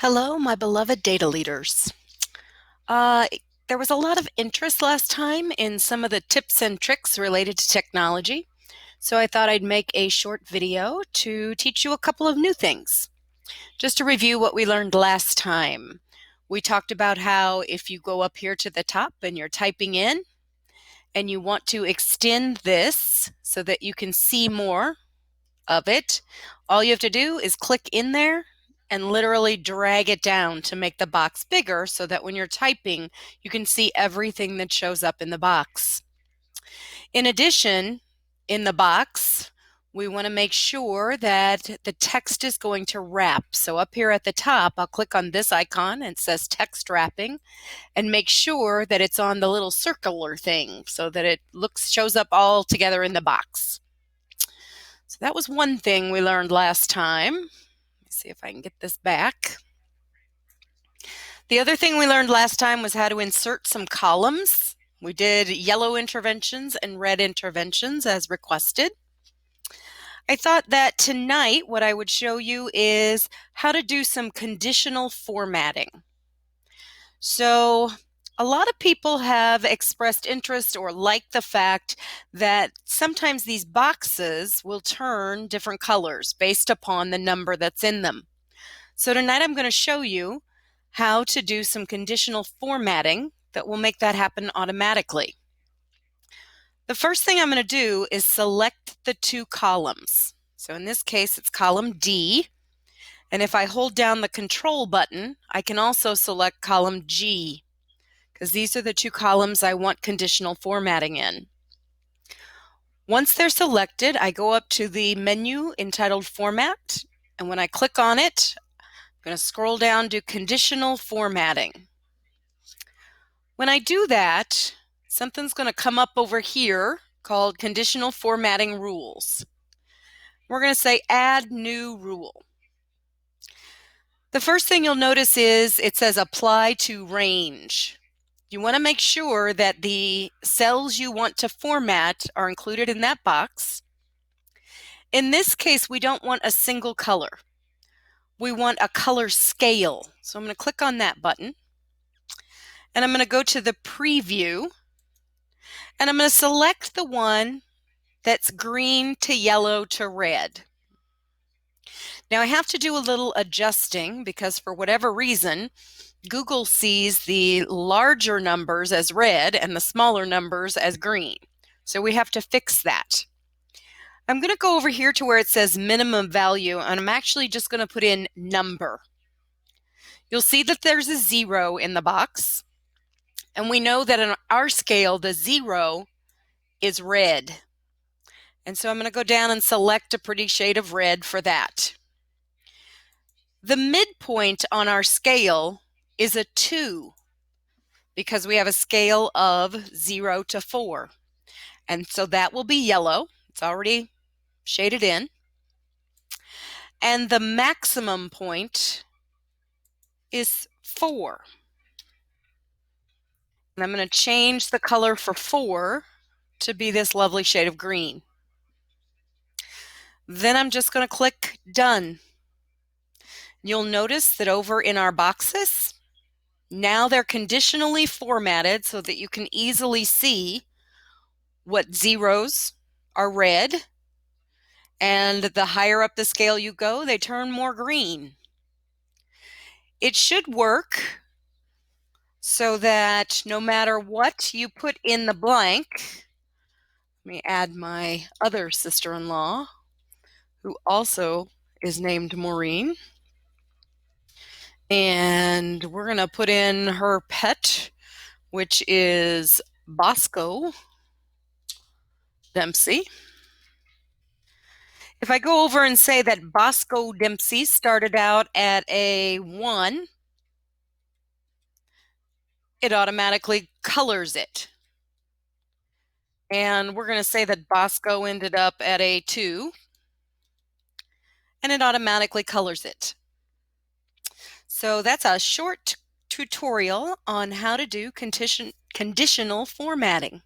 Hello, my beloved data leaders. Uh, there was a lot of interest last time in some of the tips and tricks related to technology, so I thought I'd make a short video to teach you a couple of new things. Just to review what we learned last time, we talked about how if you go up here to the top and you're typing in and you want to extend this so that you can see more of it, all you have to do is click in there and literally drag it down to make the box bigger so that when you're typing, you can see everything that shows up in the box. In addition, in the box, we want to make sure that the text is going to wrap. So up here at the top, I'll click on this icon and it says text wrapping and make sure that it's on the little circular thing so that it shows up all together in the box. So that was one thing we learned last time. Let me see if I can get this back. The other thing we learned last time was how to insert some columns. We did yellow interventions and red interventions as requested. I thought that tonight what I would show you is how to do some conditional formatting. So a lot of people have expressed interest or like the fact that sometimes these boxes will turn different colors based upon the number that's in them. So tonight I'm going to show you how to do some conditional formatting that will make that happen automatically. The first thing I'm going to do is select the two columns. So in this case, it's column D. And if I hold down the control button, I can also select column G, because these are the two columns I want conditional formatting in. Once they're selected, I go up to the menu entitled Format, and when I click on it, I'm going to scroll down to Conditional Formatting. When I do that, something's going to come up over here called Conditional Formatting Rules. We're going to say Add New Rule. The first thing you'll notice is it says Apply to Range. You want to make sure that the cells you want to format are included in that box. In this case, we don't want a single color. We want a color scale. So I'm going to click on that button. And I'm going to go to the preview. And I'm going to select the one that's green to yellow to red. Now I have to do a little adjusting because for whatever reason, Google sees the larger numbers as red and the smaller numbers as green. So we have to fix that. I'm going to go over here to where it says minimum value, and I'm actually just going to put in number. You'll see that there's a 0 in the box, and we know that in our scale, the 0 is red. And so I'm going to go down and select a pretty shade of red for that. The midpoint on our scale is a 2 because we have a scale of 0 to 4. And so that will be yellow. It's already shaded in. And the maximum point is 4. And I'm going to change the color for 4 to be this lovely shade of green. Then I'm just going to click Done. You'll notice that over in our boxes, now they're conditionally formatted so that you can easily see what zeros are red, and the higher up the scale you go, they turn more green. It should work so that no matter what you put in the blank, let me add my other sister-in-law, who also is named Maureen. And we're going to put in her pet, which is Bosco Dempsey. If I go over and say that Bosco Dempsey started out at a 1, it automatically colors it. And we're going to say that Bosco ended up at a 2, and it automatically colors it. So that's a short tutorial on how to do conditional formatting.